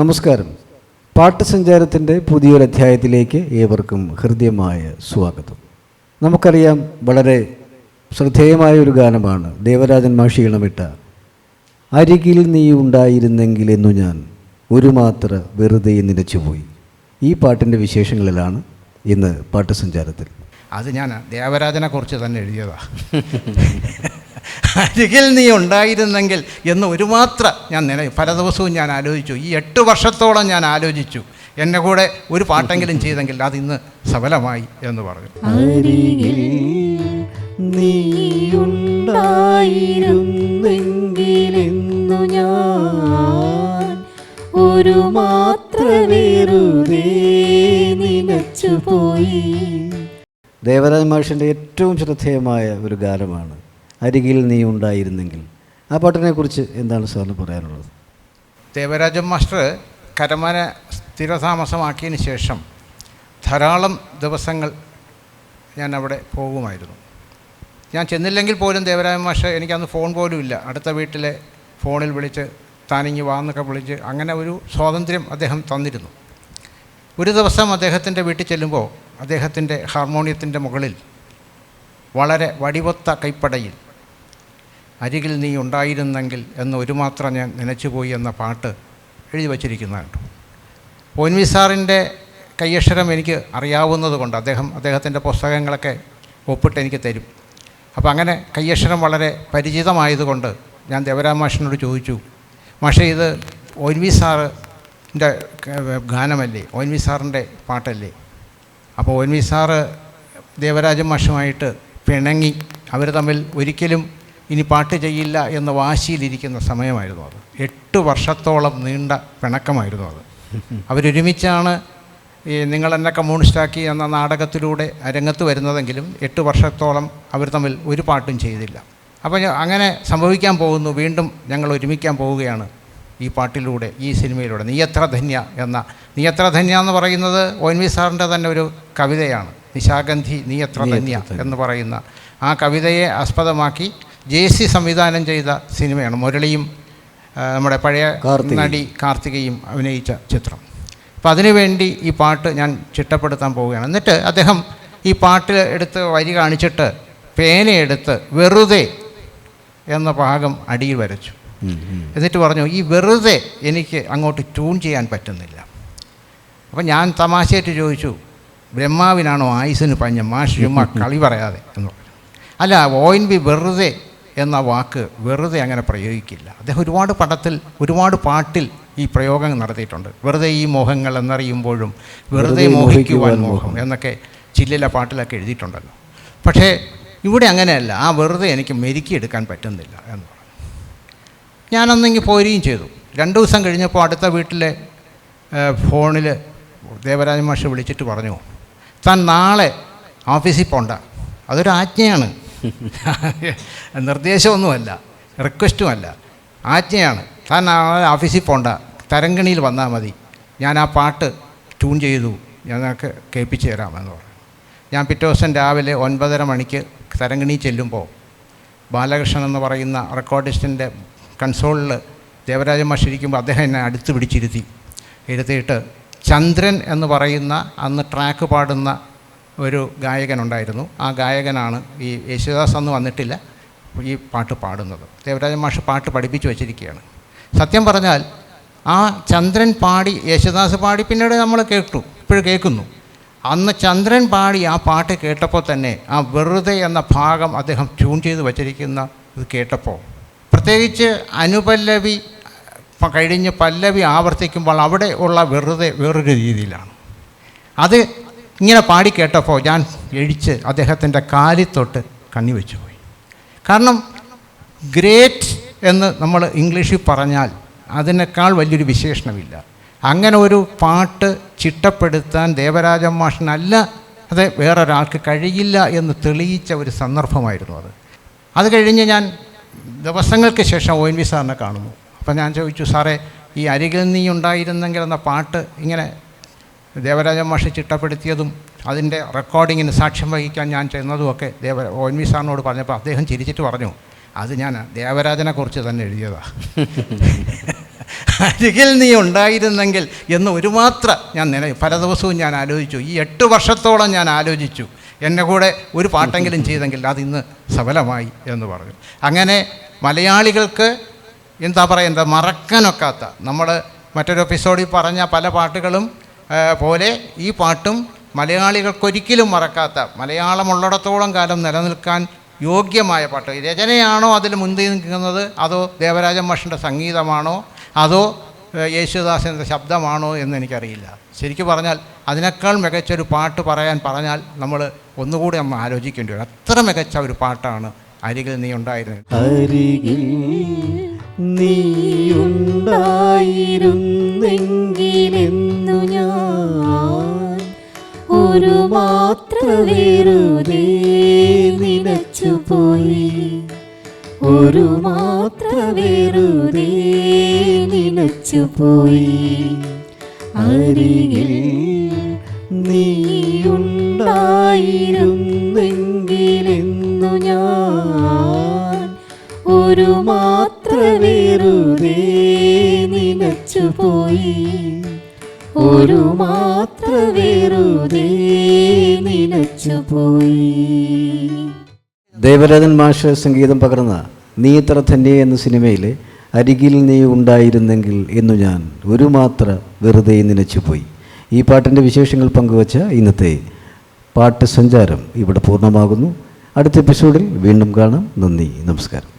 നമസ്കാരം. പാട്ടുസഞ്ചാരത്തിൻ്റെ പുതിയൊരധ്യായത്തിലേക്ക് ഏവർക്കും ഹൃദ്യമായ സ്വാഗതം. നമുക്കറിയാം, വളരെ ശ്രദ്ധേയമായ ഒരു ഗാനമാണ് ദേവരാജൻ മാഷി ഇണമിട്ട അരികിൽ നീ ഉണ്ടായിരുന്നെങ്കിലെന്നു ഞാൻ ഒരു മാത്ര വെറുതെ നിലച്ചുപോയി. ഈ പാട്ടിൻ്റെ വിശേഷങ്ങളിലാണ് ഇന്ന് പാട്ടുസഞ്ചാരത്തിൽ. അത് ഞാൻ ദേവരാജനെ കുറിച്ച് തന്നെ എഴുതിയതാണ്. അരികിൽ നീ ഉണ്ടായിരുന്നെങ്കിൽ എന്ന് ഒരു മാത്ര ഞാൻ പല ദിവസവും ഞാൻ ആലോചിച്ചു. ഈ 8 വർഷത്തോളം ഞാൻ ആലോചിച്ചു, എന്നെ കൂടെ ഒരു പാട്ടെങ്കിലും ചെയ്തെങ്കിൽ അത് ഇന്ന് സഫലമായി എന്ന് പറഞ്ഞു. അരികിൽ നീ ഉണ്ടായിരുന്നെങ്കിലെന്നു ഞാൻ ഒരു മാത്ര വെറുതെ നിലച്ചുപോയി. ദേവരാജ മാഷിൻ്റെ ഏറ്റവും ശ്രദ്ധേയമായ ഒരു ഗാനമാണ് അരികിൽ നീ ഉണ്ടായിരുന്നെങ്കിൽ. ആ പാട്ടിനെ കുറിച്ച് എന്താണ് സാറിന് പറയാനുള്ളത്? ദേവരാജൻ മാസ്റ്റർ കരമന സ്ഥിരതാമസമാക്കിയതിന് ശേഷം ധാരാളം ദിവസങ്ങൾ ഞാൻ അവിടെ പോകുമായിരുന്നു. ഞാൻ ചെന്നില്ലെങ്കിൽ പോലും ദേവരാജൻ മാസ്റ്റർ, എനിക്കന്ന് ഫോൺ പോലും ഇല്ല, അടുത്ത വീട്ടിലെ ഫോണിൽ വിളിച്ച് താനിങ്ങി വാന്നൊക്കെ വിളിച്ച് അങ്ങനെ ഒരു സ്വാതന്ത്ര്യം അദ്ദേഹം തന്നിരുന്നു. ഒരു ദിവസം അദ്ദേഹത്തിൻ്റെ വീട്ടിൽ ചെല്ലുമ്പോൾ അദ്ദേഹത്തിൻ്റെ ഹാർമോണിയത്തിൻ്റെ മുകളിൽ വളരെ വടിവൊത്ത കൈപ്പടയിൽ അരികിൽ നീ ഉണ്ടായിരുന്നെങ്കിൽ എന്ന് ഒരു മാത്രം ഞാൻ നനച്ചുപോയി എന്ന പാട്ട് എഴുതി വച്ചിരിക്കുന്നതാണ്. ഒൻവി സാറിൻ്റെ കയ്യക്ഷരം എനിക്ക് അറിയാവുന്നത് കൊണ്ട് അദ്ദേഹത്തിൻ്റെ പുസ്തകങ്ങളൊക്കെ ഒപ്പിട്ട് എനിക്ക് തരും. അപ്പോൾ അങ്ങനെ കയ്യക്ഷരം വളരെ പരിചിതമായതുകൊണ്ട് ഞാൻ ദേവരാജ മാഷിനോട് ചോദിച്ചു, മാഷേ ഇത് ഒൻവി സാറിൻ്റെ ഗാനമല്ലേ, ഒൻവി സാറിൻ്റെ പാട്ടല്ലേ? അപ്പോൾ ഒൻവി സാറ് ദേവരാജ മാഷുമായിട്ട് പിണങ്ങി, അവർ തമ്മിൽ ഒരിക്കലും ഇനി പാട്ട് ചെയ്യില്ല എന്ന വാശിയിലിരിക്കുന്ന സമയമായിരുന്നു അത്. 8 വർഷത്തോളം നീണ്ട പിണക്കമായിരുന്നു അത്. അവരൊരുമിച്ചാണ് ഈ നിങ്ങൾ എന്നെ കമ്മ്യൂണിസ്റ്റാക്കി എന്ന നാടകത്തിലൂടെ രംഗത്ത് വരുന്നതെങ്കിലും 8 വർഷത്തോളം അവർ തമ്മിൽ ഒരു പാട്ടും ചെയ്തില്ല. അപ്പോൾ അങ്ങനെ സംഭവിക്കാൻ പോകുന്നു, വീണ്ടും ഞങ്ങൾ ഒരുമിക്കാൻ പോവുകയാണ് ഈ പാട്ടിലൂടെ, ഈ സിനിമയിലൂടെ. നീ എത്ര ധന്യ എന്ന് പറയുന്നത് ഒൻവി സാറിൻ്റെ തന്നെ ഒരു കവിതയാണ്. നിശാഗന്ധി നീ എത്ര ധന്യ എന്ന് പറയുന്ന ആ കവിതയെ ആസ്പദമാക്കി JC സംവിധാനം ചെയ്ത സിനിമയാണ്. മുരളിയും നമ്മുടെ പഴയ നടി കാർത്തികയും അഭിനയിച്ച ചിത്രം. അപ്പോൾ അതിനുവേണ്ടി ഈ പാട്ട് ഞാൻ ചിട്ടപ്പെടുത്താൻ പോവുകയാണ്. എന്നിട്ട് അദ്ദേഹം ഈ പാട്ട് എടുത്ത് വരി കാണിച്ചിട്ട് പേനയെടുത്ത് വെറുതെ എന്ന ഭാഗം അടിയിൽ വരച്ചു. എന്നിട്ട് പറഞ്ഞു, ഈ വെറുതെ എനിക്ക് അങ്ങോട്ട് ട്യൂൺ ചെയ്യാൻ പറ്റുന്നില്ല. അപ്പം ഞാൻ തമാശയായിട്ട് ചോദിച്ചു, ബ്രഹ്മാവിനാണോ ആയുസിന് പഞ്ഞം, മാഷ് ചുമ്മാ കളി പറയാതെ എന്ന് പറഞ്ഞു. അല്ല, ONV വെറുതെ എന്ന വാക്ക് വെറുതെ അങ്ങനെ പ്രയോഗിക്കില്ല. അദ്ദേഹം ഒരുപാട് പാട്ടിൽ ഈ പ്രയോഗം നടത്തിയിട്ടുണ്ട്. വെറുതെ ഈ മോഹങ്ങൾ എന്നറിയുമ്പോഴും വെറുതെ മോഹിക്കുവാൻ മോഹം എന്നൊക്കെ ചില്ലിലെ പാട്ടിലൊക്കെ എഴുതിയിട്ടുണ്ടല്ലോ. പക്ഷേ ഇവിടെ അങ്ങനെയല്ല, ആ വെറുതെ എനിക്ക് മെരുക്കിയെടുക്കാൻ പറ്റുന്നില്ല എന്ന് പറഞ്ഞു. ഞാനന്നെങ്കിൽ പോരുകയും ചെയ്തു. 2 ദിവസം കഴിഞ്ഞപ്പോൾ അടുത്ത വീട്ടിലെ ഫോണിൽ ദേവരാജ മാഷ് വിളിച്ചിട്ട് പറഞ്ഞു, താൻ നാളെ ഓഫീസിൽ പോണ്ട, അതൊരു ആജ്ഞയാണ്, നിർദ്ദേശമൊന്നുമല്ല, റിക്വസ്റ്റുമല്ല, ആജ്ഞയാണ്. താൻ നാളെ ഓഫീസിൽ പോണ്ട, തരങ്കണിയിൽ വന്നാൽ മതി, ഞാൻ ആ പാട്ട് ട്യൂൺ ചെയ്തു ഞങ്ങൾക്ക് കേൾപ്പിച്ച് തരാമെന്ന് പറഞ്ഞു. ഞാൻ പിറ്റേ ദിവസം രാവിലെ 9:30 മണിക്ക് തരങ്കണി ചെല്ലുമ്പോൾ ബാലകൃഷ്ണൻ എന്ന് പറയുന്ന റെക്കോർഡിസ്റ്റിൻ്റെ കൺസോളിൽ ദേവരാജ മാഷ് ഇരിക്കുമ്പോൾ അദ്ദേഹം എന്നെ അടുത്ത് ഇരുത്തിയിട്ട് ചന്ദ്രൻ എന്ന് പറയുന്ന അന്ന് ട്രാക്ക് പാടുന്ന ഒരു ഗായകനുണ്ടായിരുന്നു. ആ ഗായകനാണ്, ഈ യേശുദാസ് അന്ന് വന്നിട്ടില്ല, ഈ പാട്ട് പാടുന്നത്. ദേവരാജ മാഷ് പാട്ട് പഠിപ്പിച്ച് വച്ചിരിക്കുകയാണ്. സത്യം പറഞ്ഞാൽ ആ ചന്ദ്രൻ പാടി, യേശുദാസ് പാടി, പിന്നീട് നമ്മൾ ഇപ്പോഴും കേൾക്കുന്നു. അന്ന് ചന്ദ്രൻ പാടി ആ പാട്ട് കേട്ടപ്പോൾ തന്നെ ആ വെറുതെ എന്ന ഭാഗം അദ്ദേഹം ട്യൂൺ ചെയ്ത് വച്ചിരിക്കുന്ന ഇത് കേട്ടപ്പോൾ, പ്രത്യേകിച്ച് അനുപല്ലവി കഴിഞ്ഞ് പല്ലവി ആവർത്തിക്കുമ്പോൾ അവിടെ ഉള്ള വെറുതെ വേറൊരു രീതിയിലാണ്. അത് ഇങ്ങനെ പാടി കേട്ടപ്പോൾ ഞാൻ എഴിച്ച് അദ്ദേഹത്തിൻ്റെ കാലിൽ തൊട്ട് കണ്ണി വെച്ചു പോയി. കാരണം ഗ്രേറ്റ് എന്ന് നമ്മൾ ഇംഗ്ലീഷിൽ പറഞ്ഞാൽ അതിനേക്കാൾ വലിയൊരു വിശേഷണമില്ല. അങ്ങനെ ഒരു പാട്ട് ചിട്ടപ്പെടുത്താൻ ദേവരാജ മാഷിനല്ല, അത് വേറൊരാൾക്ക് കഴിയില്ല എന്ന് തെളിയിച്ച ഒരു സന്ദർഭമായിരുന്നു അത്. അത് കഴിഞ്ഞ് ഞാൻ ദിവസങ്ങൾക്ക് ശേഷം ONV സാറിനെ കാണുന്നു. അപ്പം ഞാൻ ചോദിച്ചു, സാറേ, ഈ അരികിൽ നീ ഉണ്ടായിരുന്നെങ്കിൽ എന്ന പാട്ട് ഇങ്ങനെ ദേവരാജ മാഷി ചിട്ടപ്പെടുത്തിയതും അതിൻ്റെ റെക്കോർഡിങ്ങിന് സാക്ഷ്യം വഹിക്കാൻ ഞാൻ ചെന്നതുമൊക്കെ ONV സാറിനോട് പറഞ്ഞപ്പോൾ അദ്ദേഹം ചിരിച്ചിട്ട് പറഞ്ഞു, അത് ഞാൻ ദേവരാജനെ കുറിച്ച് തന്നെ എഴുതിയതാണ്. അരികിൽ നീ ഉണ്ടായിരുന്നെങ്കിൽ എന്ന് ഒരു മാത്ര ഞാൻ പല ദിവസവും ഞാൻ ആലോചിച്ചു. ഈ 8 വർഷത്തോളം ഞാൻ ആലോചിച്ചു. എന്നെ കൂടെ ഒരു പാട്ടെങ്കിലും ചെയ്തെങ്കിൽ അതിന്ന് സഫലമായി എന്ന് പറഞ്ഞു. അങ്ങനെ മലയാളികൾക്ക് എന്താ പറയേണ്ടത്, മറക്കാനൊക്കാത്ത, നമ്മൾ മറ്റൊരു എപ്പിസോഡിൽ പറഞ്ഞ പല പാട്ടുകളും പോലെ ഈ പാട്ടും മലയാളികൾക്കൊരിക്കലും മറക്കാത്ത, മലയാളമുള്ളിടത്തോളം കാലം നിലനിൽക്കാൻ യോഗ്യമായ പാട്ട്. രചനയാണോ അതിൽ മുൻപേ നിൽക്കുന്നത്, അതോ ദേവരാജൻ മാഷിൻ്റെ സംഗീതമാണോ, അതോ യേശുദാസിൻ്റെ ശബ്ദമാണോ എന്ന് എനിക്കറിയില്ല. ശരിക്കും പറഞ്ഞാൽ അതിനേക്കാൾ മികച്ചൊരു പാട്ട് പറഞ്ഞാൽ നമ്മൾ ഒന്നുകൂടി നമ്മൾ ആലോചിക്കേണ്ടി വരും. അത്ര മികച്ച ഒരു പാട്ടാണ് അരികിൽ നീ ഉണ്ടായിരുന്നത്. അരികിൽ നീ ഉണ്ടായിരുന്നെങ്കിലെന്നു ഞാൻ ഒരു മാത്ര വെറുതെ നിലച്ചുപോയി, ഒരു മാത്ര വെറുതെ നിലച്ചുപോയി. അരികിൽ നീ ഉണ്ടായിരുന്നെങ്കിലെന്നു ഞാൻ ഒരു മാത്ര വെറുതെ നിലച്ചുപോയി, ഒരു മാത്ര വെറുതെ നിലച്ചുപോയി. ദേവരാജൻ മാഷ് സംഗീതം പകർന്ന നീ ഇത്ര ധന്യ എന്ന സിനിമയിലെ അരികിൽ നീ ഉണ്ടായിരുന്നെങ്കിൽ എന്നു ഞാൻ ഒരു മാത്ര വെറുതെ നിലച്ചുപോയി. ഈ പാട്ടിൻ്റെ വിശേഷങ്ങൾ പങ്കുവച്ച ഇന്നത്തെ പാട്ട് സഞ്ചാരം ഇവിടെ പൂർണ്ണമാകുന്നു. അടുത്ത എപ്പിസോഡിൽ വീണ്ടും കാണാം. നന്ദി, നമസ്കാരം.